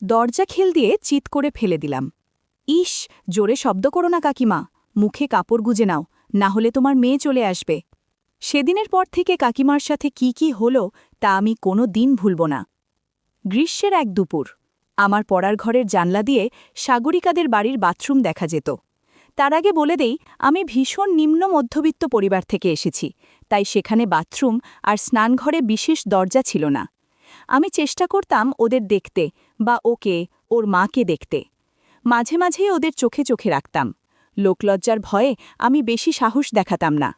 দরজা খিল দিয়ে চিৎ করে ফেলে দিলাম। ইস, জোরে শব্দ করো না কাকিমা, মুখে কাপড় গুজে নাও, না হলে তোমার মেয়ে চলে আসবে। সেদিনের পর থেকে কাকিমার সাথে কি হলো তা আমি কোনো দিন ভুলব না। গ্রীষ্মের এক দুপুর আমার পড়ার ঘরের জানলা দিয়ে সাগরিকাদের বাড়ির বাথরুম দেখা যেত। তার আগে বলে দেই, আমি ভীষণ নিম্ন মধ্যবিত্ত পরিবার থেকে এসেছি, তাই সেখানে বাথরুম আর স্নানঘরে বিশেষ দরজা ছিল না। আমি চেষ্টা করতাম ওদের দেখতে বা ওকে, ওর মাকে দেখতে। মাঝে মাঝেই ওদের চোখে চোখে রাখতাম। লোকলজ্জার ভয়ে আমি বেশি সাহস দেখাতাম না।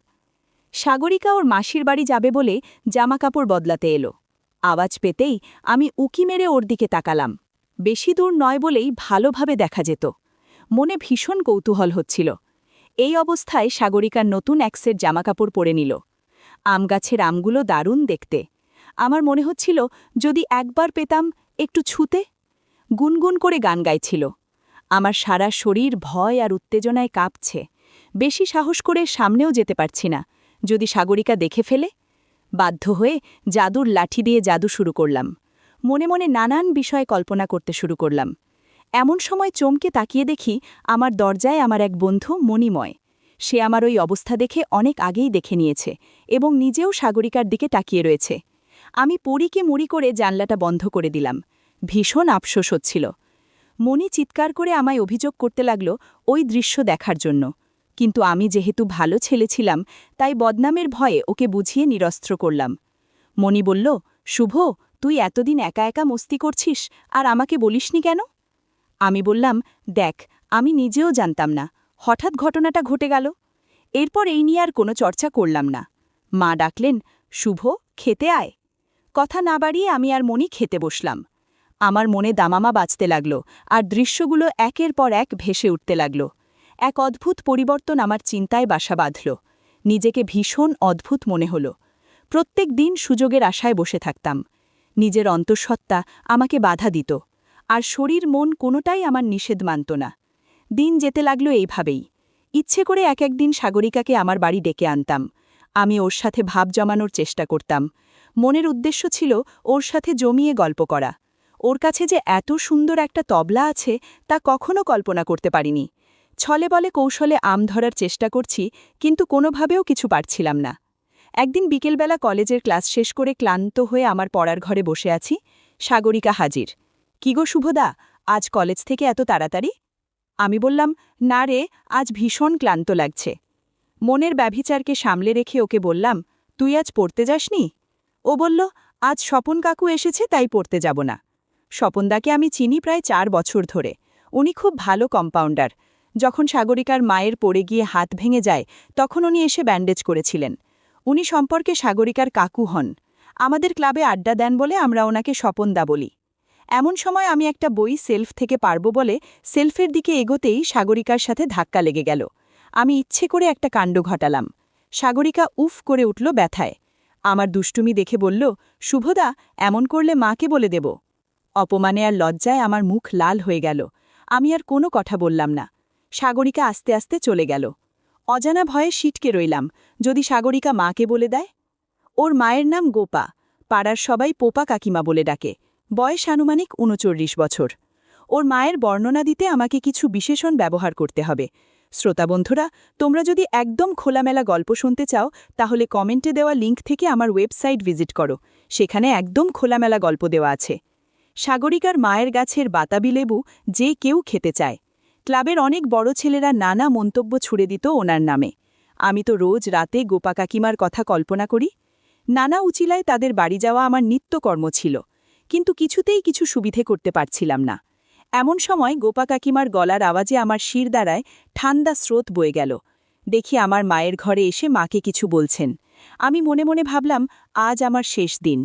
সাগরিকা ওর মাসির বাড়ি যাবে বলে জামাকাপড় বদলাতে এলো। আওয়াজ পেতেই আমি উকি মেরে ওর দিকে তাকালাম। বেশি দূর নয় বলেই ভালোভাবে দেখা যেত। মনে ভীষণ কৌতূহল হচ্ছিল। এই অবস্থায় সাগরিকার নতুন এক সেট জামাকাপড় পরে নিল। আমগাছের আমগুলো দারুণ দেখতে। আমার মনে হচ্ছিল যদি একবার পেতাম একটু ছুতে। গুনগুন করে গান গাইছিল। আমার সারা শরীর ভয় আর উত্তেজনায় কাঁপছে। বেশি সাহস করে সামনেও যেতে পারছি না, যদি সাগরিকা দেখে ফেলে। বাধ্য হয়ে জাদুর লাঠি দিয়ে জাদু শুরু করলাম। মনে মনে নানান বিষয় কল্পনা করতে শুরু করলাম। এমন সময় চমকে তাকিয়ে দেখি আমার দরজায় আমার এক বন্ধু মণিময়। সে আমার ওই অবস্থা দেখে অনেক আগেই দেখে নিয়েছে এবং নিজেও সাগরিকার দিকে তাকিয়ে রয়েছে। আমি পড়িকে মুড়ি করে জানলাটা বন্ধ করে দিলাম। ভীষণ আফসোস হচ্ছিল। মণি চিৎকার করে আমায় অভিযোগ করতে লাগল ওই দৃশ্য দেখার জন্য, কিন্তু আমি যেহেতু ভালো ছেলে ছিলাম তাই বদনামের ভয়ে ওকে বুঝিয়ে নিরস্ত্র করলাম। মণি বলল, শুভ, তুই এতদিন একা একা মস্তি করছিস আর আমাকে বলিসনি কেন? আমি বললাম, দেখ, আমি নিজেও জানতাম না, হঠাৎ ঘটনাটা ঘটে গেল। এরপর এই নিয়ে আর কোনো চর্চা করলাম না। মা ডাকলেন, শুভ, খেতে আয়। কথা না বাড়িয়ে আমি আর মণি খেতে বসলাম। আমার মনে দামামা বাজতে লাগল আর দৃশ্যগুলো একের পর এক ভেসে উঠতে লাগল। এক অদ্ভুত পরিবর্তন আমার চিন্তায় বাসা বাঁধল। নিজেকে ভীষণ অদ্ভুত মনে হল। প্রত্যেক দিন সুযোগের আশায় বসে থাকতাম। নিজের অন্তঃসত্ত্বা আমাকে বাধা দিত, আর শরীর মন কোনোটাই আমার নিষেধ মানত না। দিন যেতে লাগল এইভাবেই। ইচ্ছে করে এক একদিন সাগরিকাকে আমার বাড়ি ডেকে আনতাম। আমি ওর সাথে ভাব জমানোর চেষ্টা করতাম। মনের উদ্দেশ্য ছিল ওর সাথে জমিয়ে গল্প করা। ওর কাছে যে এত সুন্দর একটা তবলা আছে তা কখনো কল্পনা করতে পারিনি। ছলে বলে কৌশলে আম ধরার চেষ্টা করছি, কিন্তু কোনোভাবেও কিছু পারছিলাম না। একদিন বিকেলবেলা কলেজের ক্লাস শেষ করে ক্লান্ত হয়ে আমার পড়ার ঘরে বসে আছি। সাগরিকা হাজির। কি গো শুভদা, আজ কলেজ থেকে এত তাড়াতাড়ি? আমি বললাম, না রে, আজ ভীষণ ক্লান্ত লাগছে। মনের ব্যভিচারকে সামলে রেখে ওকে বললাম, তুই আজ পড়তে যাসনি? ও বলল, আজ স্বপন কাকু এসেছে তাই পড়তে যাব না। স্বপনদাকে আমি চিনি প্রায় 4 বছর ধরে। উনি খুব ভালো কম্পাউন্ডার। যখন সাগরিকার মায়ের পড়ে গিয়ে হাত ভেঙে যায় তখন উনি এসে ব্যান্ডেজ করেছিলেন। উনি সম্পর্কে সাগরিকার কাকু হন। আমাদের ক্লাবে আড্ডা দেন বলে আমরা ওনাকে স্বপনদা বলি। এমন সময় আমি একটা বই সেলফ থেকে পারব বলে সেলফের দিকে এগোতেই সাগরিকার সাথে ধাক্কা লেগে গেল। আমি ইচ্ছে করে একটা কাণ্ড ঘটালাম। সাগরিকা উফ করে উঠল ব্যথায়। আমার দুষ্টুমি দেখে বলল, শুভদা, এমন করলে মাকে বলে দেব। অপমানে আর লজ্জায় আমার মুখ লাল হয়ে গেল। আমি আর কোনো কথা বললাম না। সাগরিকা আস্তে আস্তে চলে গেল। অজানা ভয়ে সিটকে রইলাম, যদি সাগরিকা মাকে বলে দেয়। ওর মায়ের নাম গোপা। পাড়ার সবাই পোপা কাকিমা বলে ডাকে। বয়স আনুমানিক ৩৯ বছর। ওর মায়ের বর্ণনা দিতে আমাকে কিছু বিশেষণ ব্যবহার করতে হবে। শ্রোতাবন্ধুরা, তোমরা যদি একদম খোলামেলা গল্প শুনতে চাও তাহলে কমেন্টে দেওয়া লিঙ্ক থেকে আমার ওয়েবসাইট ভিজিট করো। সেখানে একদম খোলামেলা গল্প দেওয়া আছে। সাগরিকার মায়ের গাছের বাতাবি লেবু যে কেউ খেতে চায়। ক্লাবের অনেক বড় ছেলেরা নানা মন্তব্য ছুড়ে দিত ওনার নামে। আমি তো রোজ রাতে গোপা কাকিমার কথা কল্পনা করি। নানা উচিলায় তাদের বাড়ি যাওয়া আমার নিত্যকর্ম ছিল, কিন্তু কিছুতেই কিছু সুবিধে করতে পারছিলাম না। এমন সময় গোপা কাকিমার গলার আওয়াজে আমার শির দ্বারায় ঠান্ডা স্রোত বয়ে গেল। দেখি আমার মায়ের ঘরে এসে মাকে কিছু বলছেন। আমি মনে মনে ভাবলাম, আজ আমার শেষ দিন।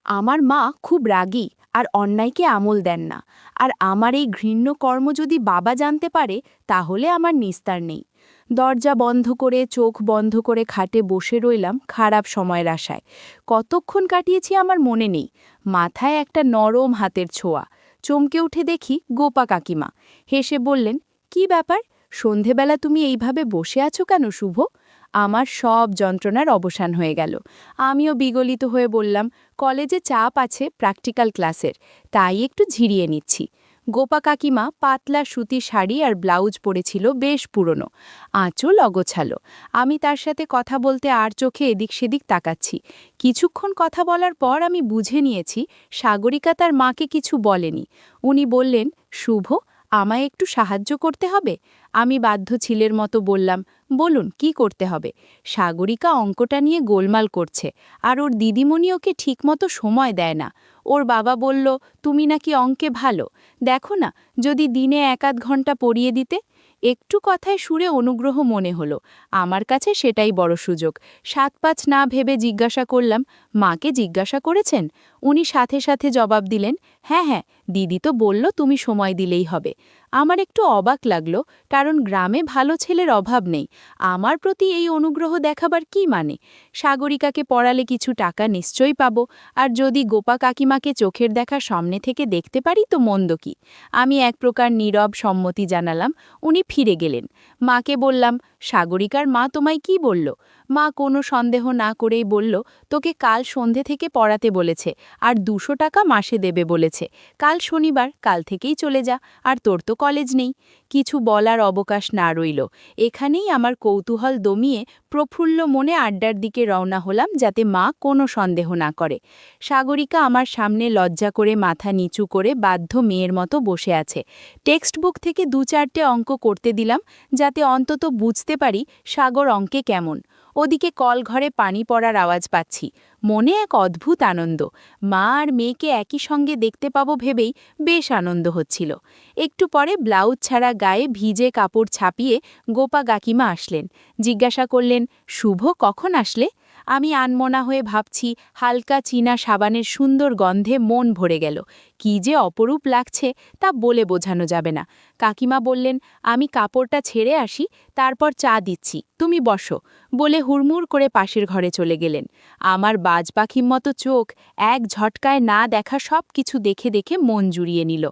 আমার মা খুব রাগী আর অন্যায়কে আমল দেন না, আর আমার এই ঘৃণ্য কর্ম যদি বাবা জানতে পারে তাহলে আমার নিস্তার নেই। দরজা বন্ধ করে চোখ বন্ধ করে খাটে বসে রইলাম খারাপ সময়ের আশায়। কতক্ষণ কাটিয়েছি আমার মনে নেই। মাথায় একটা নরম হাতের ছোঁয়া। চমকে উঠে দেখি গোপা কাকিমা। হেসে বললেন, কি ব্যাপার, সন্ধেবেলা তুমি এইভাবে বসে আছো কেন শুভ? আমার সব যন্ত্রণার অবসান হয়ে গেল। আমিও বিগলিত হয়ে বললাম, কলেজে চাপ আছে প্র্যাকটিক্যাল ক্লাসের, তাই একটু ঝিরিয়ে নিচ্ছি। গোপা কাকিমা পাতলা সুতির শাড়ি আর ব্লাউজ পরেছিল, বেশ পুরনো, আঁচল অগোছালো। আমি তার সাথে কথা বলতে আর চোখে এদিক সেদিক তাকাচ্ছি। কিছুক্ষণ কথা বলার পর আমি বুঝে নিয়েছি সাগরিকা তার মাকে কিছু বলেনি। উনি বললেন, শুভ, আমায় একটু সাহায্য করতে হবে। আমি বাধ্য ছেলের মতো বললাম, বলুন কি করতে হবে। সাগরিকা অঙ্কটা নিয়ে গোলমাল করছে, আর ওর দিদিমণি ওকে ঠিকমতো সময় দেয় না। ওর বাবা বলল, তুমি নাকি অঙ্কে ভালো, দেখো না যদি দিনে 1-8 ঘন্টা পড়িয়ে দিতে। একটু কথায় সুরে অনুগ্রহ মনে হলো, আমার কাছে সেটাই বড় সুযোগ। 7-5 না ভেবে জিজ্ঞাসা করলাম, মাকে জিজ্ঞাসা করেছেন? উনি সাথে সাথে জবাব দিলেন, হ্যাঁ হ্যাঁ, দিদি তো বলল তুমি সময় দিলেই হবে। আমার একটু অবাক লাগলো, কারণ গ্রামে ভালো ছেলের অভাব নেই। আমার প্রতি এই অনুগ্রহ দেখাবার কি মানে? সাগরিকাকে পড়ালে কিছু টাকা নিশ্চয়ই পাবো, আর যদি গোপা কাকিমাকে চোখের দেখা সামনে থেকে দেখতে পারি তো মন্দ কি। আমি এক প্রকার নীরব সম্মতি জানালাম। উনি ফিরে গেলেন। মাকে বললাম, সাগরিকার মা তোমায় কি বলল? মা কোনো সন্দেহ না করেই বলল, তোকে কাল সন্ধে থেকে পড়াতে বলেছে, আর 200 টাকা মাসে দেবে বলেছে। কাল শনিবার, কাল থেকেই চলে যা, আর তোর তো কলেজ নেই। কিছু বলার অবকাশ না রইল। এখানেই আমার কৌতূহল দমিয়ে প্রফুল্ল মনে আড্ডার দিকে রওনা হলাম, যাতে মা কোনো সন্দেহ না করে। সাগরিকা আমার সামনে লজ্জা করে মাথা নিচু করে বাধ্য মেয়ের মতো বসে আছে। টেক্সট বুক থেকে 2-4টে অঙ্ক করতে দিলাম, যাতে অন্তত বুঝতে পারি সাগর অঙ্কে কেমন। ওদিকে কল ঘরে পানি পড়ার আওয়াজ পাচ্ছি। মনে এক অদ্ভুত আনন্দ। মা আর মেয়েকে একই সঙ্গে দেখতে পাবো ভেবেই বেশ আনন্দ হচ্ছিল। একটু পরে ব্লাউজ ছাড়া গায়ে ভিজে কাপড় ছাপিয়ে গোপা কাকিমা আসলেন। জিজ্ঞাসা করলেন, শুভ, কখন আসলে? আমি আনমনা হয়ে ভাবছি, হালকা চীনা সাবানের সুন্দর গন্ধে মন ভরে গেল। কি যে অপরূপ লাগছে তা বলে বোঝানো যাবে না। কাকিমা বললেন, আমি কাপড়টা ছেড়ে আসি, তারপর চা দিচ্ছি, তুমি বসো, বলে হুড়মুড় করে পাশের ঘরে চলে গেলেন। আমার বাজ পাখির মতো চোখ এক ঝটকায় না দেখা সব কিছু দেখে দেখে মন জুড়িয়ে নিল।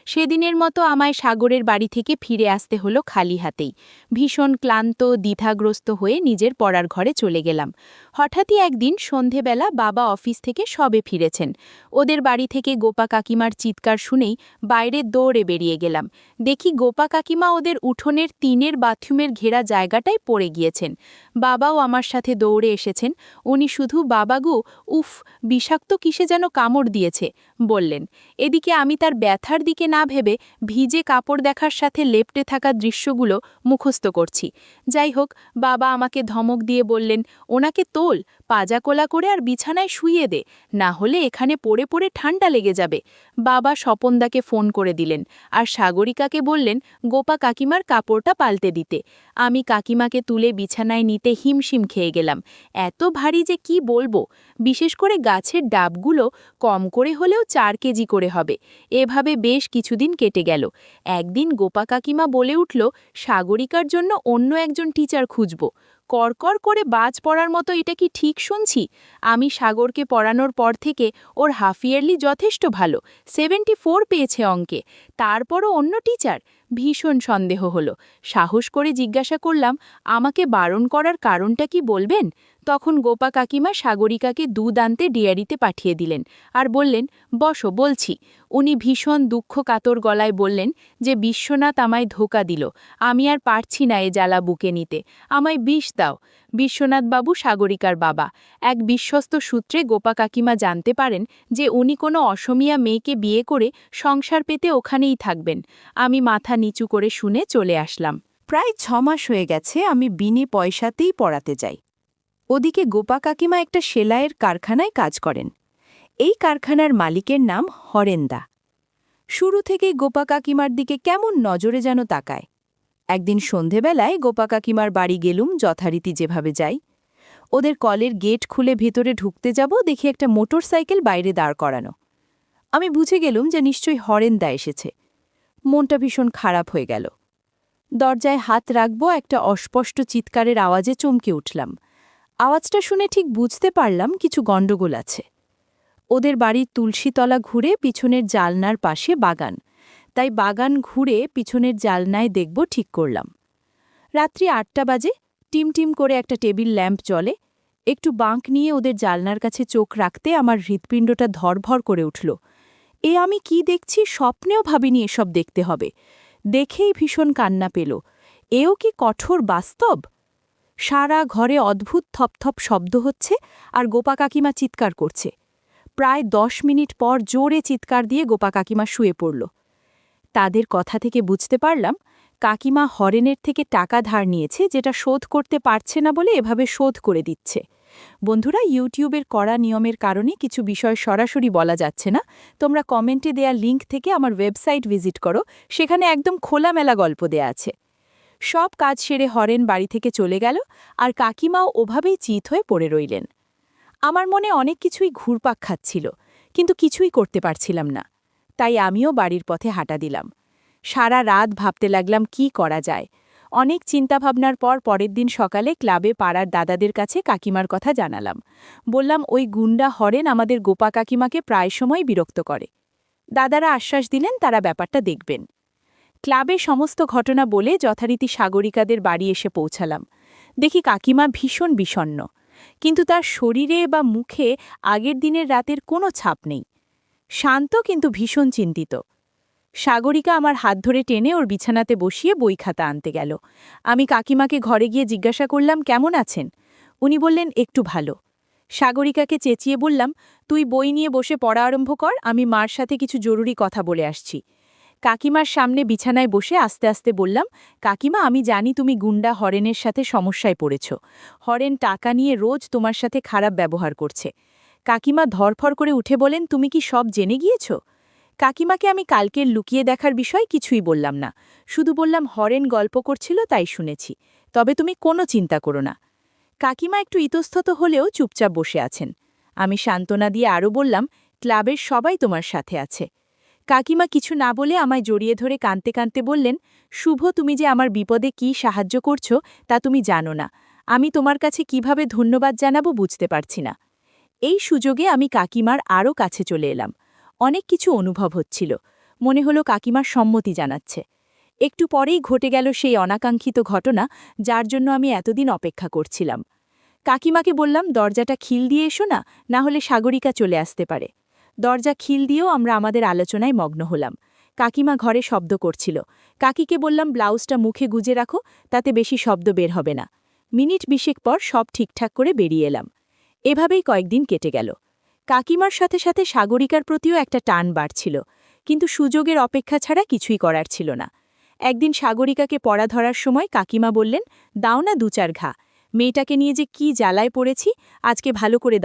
সেদিনের মতো আমায় সাগরের বাড়ি থেকে ফিরে আসতে হলো খালি হাতেই। ভীষণ ক্লান্ত, দ্বিধাগ্রস্ত হয়ে নিজের পড়ার ঘরে চলে গেলাম। হঠাৎই একদিন সন্ধেবেলা বাবা অফিস থেকে সবে ফিরেছেন। ওদের বাড়ি থেকে গোপা কাকিমার চিৎকার শুনেই বাইরে দৌড়ে বেরিয়ে গেলাম। দেখি গোপা কাকিমা ওদের উঠোনের টিনের বাথরুমের ঘেরা জায়গাটায় পড়ে গিয়েছেন। বাবাও আমার সাথে দৌড়ে এসেছেন। উনি শুধু, বাবাগু, উফ, বিষাক্ত কিসে যেন কামড় দিয়েছে, বললেন। এদিকে আমি তার ব্যথার দিকে না ভেবে ভিজে কাপড় দেখার সাথে লেপ্টে থাকা দৃশ্যগুলো মুখস্থ করছি। যাই হোক, বাবা আমাকে ধমক দিয়ে বললেন, ওনাকে তোল, পাজাকোলা করে আর বিছানায় শুইয়ে দে, না হলে এখানে পড়ে পড়ে ঠান্ডা লেগে যাবে। বাবা স্বপনদাকে ফোন করে দিলেন, আর সাগরিকাকে বললেন গোপা কাকিমার কাপড়টা পাল্টে দিতে। আমি কাকিমাকে তুলে বিছানায় নিতে হিমশিম খেয়ে গেলাম। এত ভারী যে কি বলবো। বিশেষ করে গাছের ডাবগুলো কম করে হলেও 4 কেজি করে হবে। এভাবে বেশ কিছুদিন কেটে গেল। একদিন গোপা কাকিমা বলে উঠল, সাগরিকার জন্য অন্য একজন টিচার খুঁজব। করকর করে বাজ পড়ার মতো এটা কি ঠিক শুনছি? আমি সাগরকে পড়ানোর পর থেকে ওর হাফ ইয়ারলি যথেষ্ট ভালো, 74 পেয়েছে অঙ্কে, তারপরও অন্য টিচার? ভীষণ সন্দেহ হলো। সাহস করে জিজ্ঞাসা করলাম, আমাকে বারণ করার কারণটা কি বলবেন? তখন গোপা কাকিমা সাগরিকাকে দুধ আনতে ডেয়ারিতে পাঠিয়ে দিলেন, আর বললেন, বসো, বলছি। উনি ভীষণ দুঃখ কাতর গলায় বললেন যে বিশ্বনাথ আমায় ধোঁকা দিল, আমি আর পারছি না এ জ্বালা বুকে নিতে, আমায় বিষ দাও। বিশ্বনাথবাবু সাগরিকার বাবা। এক বিশ্বস্ত সূত্রে গোপা কাকিমা জানতে পারেন যে উনি কোনো অসমিয়া মেয়েকে বিয়ে করে সংসার পেতে ওখানেই থাকবেন। আমি মাথা নিচু করে শুনে চলে আসলাম। প্রায় 6 মাস হয়ে গেছে আমি বিনে পয়সাতেই পড়াতে যাই। ওদিকে গোপা কাকিমা একটা সেলাইয়ের কারখানায় কাজ করেন। এই কারখানার মালিকের নাম হরেন্দা। শুরু থেকেই গোপা কাকিমার দিকে কেমন নজরে যেন তাকায়। একদিন সন্ধেবেলায় গোপা কাকিমার বাড়ি গেলুম, যথারীতি যেভাবে যাই। ওদের কলের গেট খুলে ভেতরে ঢুকতে যাব, দেখি একটা মোটর সাইকেল বাইরে দাঁড় করানো। আমি বুঝে গেলুম যে নিশ্চয়ই হরেন্দা এসেছে। মনটা ভীষণ খারাপ হয়ে গেল। দরজায় হাত রাখব, একটা অস্পষ্ট চিৎকারের আওয়াজে চমকে উঠলাম। আওয়াজটা শুনে ঠিক বুঝতে পারলাম কিছু গণ্ডগোল আছে। ওদের বাড়ির তুলসীতলা ঘুরে পিছনের জালনার পাশে বাগান, তাই বাগান ঘুরে পিছনের জালনায় দেখব ঠিক করলাম। রাত্রি 8টা বাজে, টিম করে একটা টেবিল ল্যাম্প জ্বলে। একটু বাঁক নিয়ে ওদের জানলার কাছে চোখ রাখতে আমার হৃৎপিণ্ডটা ধরভর করে উঠল। আমি কি দেখছি, স্বপ্নেও ভাবিনি এসব দেখতে হবে। দেখেই ভীষণ কান্না পেল। এও কি কঠোর বাস্তব? সারা ঘরে অদ্ভুত থপথপ শব্দ হচ্ছে আর গোপা কাকিমা চিৎকার করছে। প্রায় 10 মিনিট পর জোরে চিৎকার দিয়ে গোপা কাকিমা শুয়ে পড়ল। তাদের কথা থেকে বুঝতে পারলাম কাকিমা হরেনের থেকে টাকা ধার নিয়েছে, যেটা শোধ করতে পারছে না বলে এভাবে শোধ করে দিচ্ছে। বন্ধুরা, ইউটিউবের কড়া নিয়মের কারণে কিছু বিষয় সরাসরি বলা যাচ্ছে না। তোমরা কমেন্টে দেয়া লিঙ্ক থেকে আমার ওয়েবসাইট ভিজিট করো, সেখানে একদম খোলামেলা গল্প দেয়া আছে। সব কাজ সেরে হরেন বাড়ি থেকে চলে গেল আর কাকিমাও ওভাবেই চিত হয়ে পড়ে রইলেন। আমার মনে অনেক কিছুই ঘুরপাক খাচ্ছিল, কিন্তু কিছুই করতে পারছিলাম না। তাই আমিও বাড়ির পথে হাঁটা দিলাম। সারা রাত ভাবতে লাগলাম কি করা যায়। অনেক চিন্তাভাবনার পর পরের দিন সকালে ক্লাবে পাড়ার দাদাদের কাছে কাকিমার কথা জানালাম। বললাম, ওই গুন্ডা হরেন আমাদের গোপা কাকিমাকে প্রায় সময় বিরক্ত করে। দাদারা আশ্বাস দিলেন তারা ব্যাপারটা দেখবেন। ক্লাবে সমস্ত ঘটনা বলে যথারীতি সাগরিকাদের বাড়ি এসে পৌঁছালাম। দেখি কাকিমা ভীষণ বিষণ্ণ, কিন্তু তার শরীরে বা মুখে আগের দিনের রাতের কোনো ছাপ নেই। শান্ত কিন্তু ভীষণ চিন্তিত। সাগরিকা আমার হাত ধরে টেনে ওর বিছানাতে বসিয়ে বই খাতা আনতে গেল। আমি কাকিমাকে ঘরে গিয়ে জিজ্ঞাসা করলাম, কেমন আছেন? উনি বললেন, একটু ভালো। সাগরিকাকে চেঁচিয়ে বললাম, তুই বই নিয়ে বসে পড়া আরম্ভ কর, আমি মার সাথে কিছু জরুরি কথা বলে আসছি। কাকিমার সামনে বিছানায় বসে আস্তে আস্তে বললাম, কাকিমা, আমি জানি তুমি গুন্ডা হরেনের সাথে সমস্যায় পড়েছ। হরেন টাকা নিয়ে রোজ তোমার সাথে খারাপ ব্যবহার করছে। কাকিমা ধরফর করে উঠে বলেন, তুমি কি সব জেনে গিয়েছ? কাকিমাকে আমি কালকের লুকিয়ে দেখার বিষয় কিছুই বললাম না, শুধু বললাম হরেন গল্প করছিল তাই শুনেছি, তবে তুমি কোনো চিন্তা করো না। কাকিমা একটু ইতস্তত হলেও চুপচাপ বসে আছেন। আমি সান্ত্বনা দিয়ে আরও বললাম, ক্লাবের সবাই তোমার সাথে আছে। কাকিমা কিছু না বলে আমায় জড়িয়ে ধরে কাঁদতে কাঁদতে বললেন, শুভ, তুমি যে আমার বিপদে কি সাহায্য করছো তা তুমি জানো না। আমি তোমার কাছে কিভাবে ধন্যবাদ জানাবো বুঝতে পারছি না। এই সুযোগে আমি কাকিমার আরও কাছে চলে এলাম। অনেক কিছু অনুভব হচ্ছিল। মনে হলো কাকিমার সম্মতি জানাচ্ছে। একটু পরেই ঘটে গেল সেই অনাকাঙ্ক্ষিত ঘটনা, যার জন্য আমি এতদিন অপেক্ষা করছিলাম। কাকিমাকে বললাম, দরজাটা খিল দিয়ে এসো না, না হলে সাগরিকা চলে আসতে পারে। দরজা খিল দিয়েও আমরা আমাদের আলোচনায় মগ্ন হলাম। কাকিমা ঘরে শব্দ করছিল। কাকিকে বললাম, ব্লাউজটা মুখে গুজে রাখো, তাতে বেশি শব্দ বের হবে না। মিনিট 20 পর সব ঠিকঠাক করে বেরিয়ে এলাম। এভাবেই কয়েকদিন কেটে গেল। কাকিমার সাথে সাথে সাগরিকার প্রতিও একটা টান বাড়ছিল, কিন্তু সুযোগের অপেক্ষা ছাড়া কিছুই করার ছিল না। একদিন সাগরিকাকে পড়া ধরার সময় কাকিমা বললেন, দাও না 2-4 ঘা। মেয়েটাকে নিয়ে যে কি জ্বালায় পড়েছি, আজকে ভালো করে